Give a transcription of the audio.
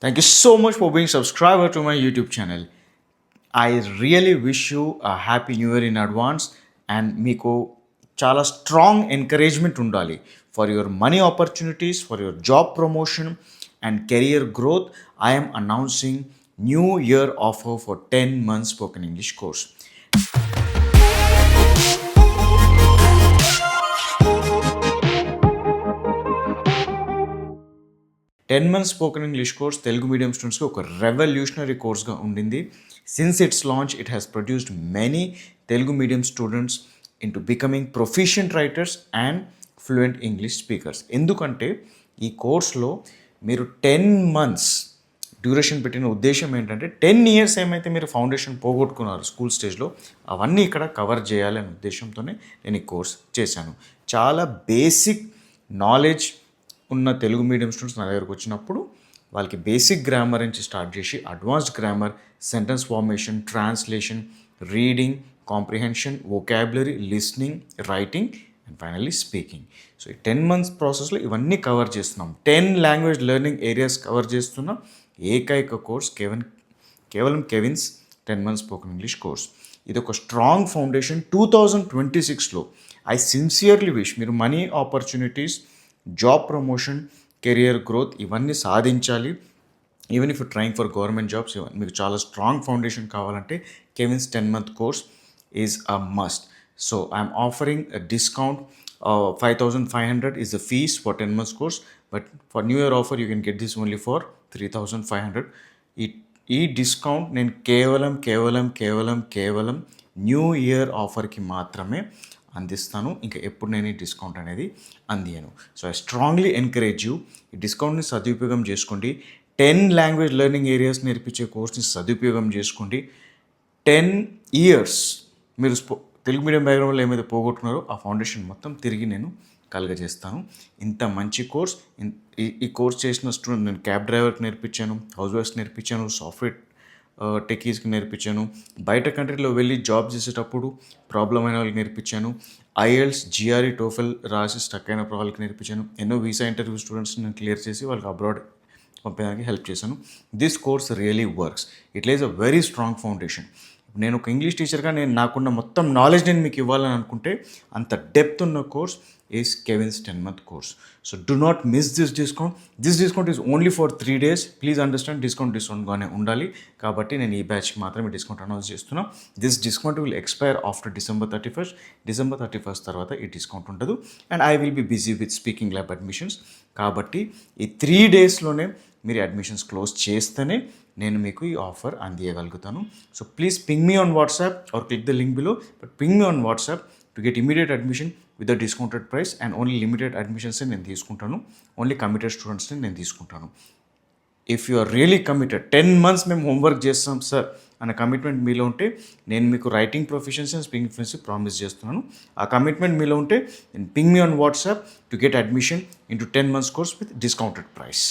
Thank you so much for being subscriber to my YouTube channel. I really wish you a happy new year in advance and మీకు చాలా strong encouragement ఉండాలి for your money opportunities, for your job promotion and career growth. I'm announcing new year offer for 10 months spoken English course. Ten months spoken English course Telugu medium స్టూడెంట్స్కి ఒక revolutionary కోర్స్గా ఉండింది. Since it's launch it has produced many Telugu medium students in to becoming proficient writers and fluent English speakers. ఎందుకంటే ఈ కోర్స్లో మీరు 10 months duration పెట్టిన ఉద్దేశం ఏంటంటే 10 years ఏమైతే మీరు ఫౌండేషన్ పోగొట్టుకున్నారు స్కూల్ స్టేజ్లో, అవన్నీ ఇక్కడ కవర్ చేయాలనే ఉద్దేశంతోనే నేను ఈ కోర్స్ చేశాను. చాలా బేసిక్ నాలెడ్జ్ ఉన్న తెలుగు మీడియం స్టూడెంట్స్ నా దగ్గరకు వచ్చినప్పుడు వాళ్ళకి బేసిక్ గ్రామర్ నుంచి స్టార్ట్ చేసి advanced grammar, sentence formation, translation, reading comprehension, vocabulary, listening, writing and finally speaking. So ఈ 10 months ప్రాసెస్లో ఇవన్నీ కవర్ చేస్తున్నాం. 10 language లెర్నింగ్ ఏరియాస్ కవర్ చేస్తున్న ఏకైక కోర్స్ కేవలం Kevin's 10 months spoken English course. ఇది ఒక స్ట్రాంగ్ ఫౌండేషన్. 2026లో ఐ సిన్సియర్లీ విష్ మీరు money opportunities, job promotion, career growth ఇవన్నీ సాధించాలి. Even if you trying for government jobs, మీకు చాలా స్ట్రాంగ్ ఫౌండేషన్ కావాలంటే Kevin's 10 month course is a must. So I'm offering a discount. 5,500 is the fees for 10 months course, but for new year offer you can get this only for 3,500. ఈ discount నేను కేవలం new year ఆఫర్కి మాత్రమే అందిస్తాను. ఇంకా ఎప్పుడు నేను ఈ discount అనేది అందియను. So I strongly encourage you, ఈ డిస్కౌంట్ని సదుపయోగం చేసుకోండి. 10 language లెర్నింగ్ ఏరియాస్ నేర్పించే కోర్స్ని సదుపయోగం చేసుకోండి. 10 years మీరు తెలుగు మీడియం బ్యాక్గ్రౌండ్లో ఏమైతే పోగొట్టుకున్నారో ఆ ఫౌండేషన్ మొత్తం తిరిగి నేను కలుగజేస్తాను. ఇంత మంచి కోర్స్, ఈ కోర్స్ చేసిన స్టూడెంట్ నేను క్యాబ్ డ్రైవర్కి నేర్పించాను, హౌస్ వైఫ్స్కి నేర్పించాను, సాఫ్ట్వేర్ టెకీస్కి నేర్పించాను, బయట కంట్రీలో వెళ్ళి జాబ్ చేసేటప్పుడు ప్రాబ్లం అయిన వాళ్ళకి నేర్పించాను, ఐఎల్స్, జిఆర్ఈ, టోఫెల్ రాసి స్టక్ అయిన వాళ్ళకి నేర్పించాను, ఎన్నో వీసా ఇంటర్వ్యూ స్టూడెంట్స్ నేను క్లియర్ చేసి వాళ్ళకి అబ్రాడ్ పంపడానికి హెల్ప్ చేశాను. This course really works. It lays a very strong foundation. నేను ఒక ఇంగ్లీష్ టీచర్గా నాకున్న మొత్తం నాలెడ్జ్ నేను మీకు ఇవ్వాలని అనుకుంటే అంత డెప్త్ ఉన్న course is Kevin's 10 month course. So do not miss this discount. This discount is only for 3 days. Please understand, డిస్కౌంట్గానే ఉండాలి కాబట్టి నేను ఈ బ్యాచ్కి మాత్రమే డిస్కౌంట్ అనౌన్స్ చేస్తున్నాను. This discount will expire after December 31st తర్వాత ఈ డిస్కౌంట్ ఉండదు. And I will be busy with speaking lab admissions. కాబట్టి ఈ 3 daysలోనే మీరు అడ్మిషన్స్ క్లోజ్ చేస్తేనే నేను మీకు ఈ ఆఫర్ అందియగలుగుతాను. So please ping me on WhatsApp or click the link below, but ping me on WhatsApp to get immediate admission with the discounted price. And only limited అడ్మిషన్స్ని నేను తీసుకుంటాను, ఓన్లీ కమిటెడ్ స్టూడెంట్స్ని నేను తీసుకుంటాను. If you are really committed, 10 months మేము homework చేస్తాం sir అనే commitment మీలో ఉంటే నేను మీకు writing proficiency and speaking proficiency promise చేస్తున్నాను. ఆ కమిట్మెంట్ మీలో ఉంటే నేను ping me on WhatsApp to get admission into 10 months course with discounted price.